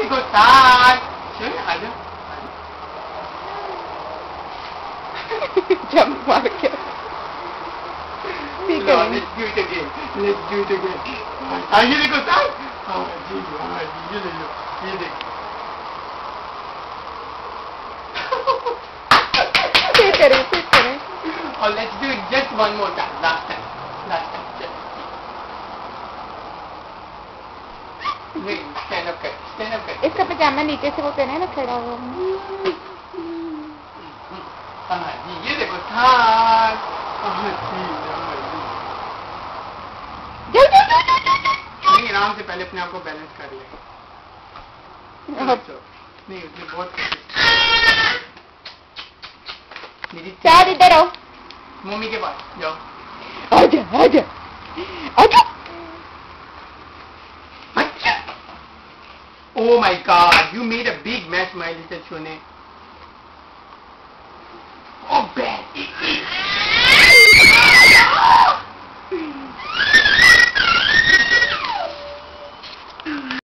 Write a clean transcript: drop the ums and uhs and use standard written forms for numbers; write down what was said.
देखो साथ चल आजा जंप मार के ठीक है let's do it again ये देखो साथ हाँ जी ये ले लो ये देखो ठीक करें और let's do it just one more time last time नहीं stand up कर इसका पजामा नीचे से वो पहना ना खड़ा हुआ हाँ जी ये देखो साथ हाँ जी नहीं आराम से पहले अपने आप को बैलेंस कर ले नहीं उसने बहुत चार इधर आओ मम्मी के पास जाओ आजा Oh my God! You made a big mess, my little Shone. Oh, bad.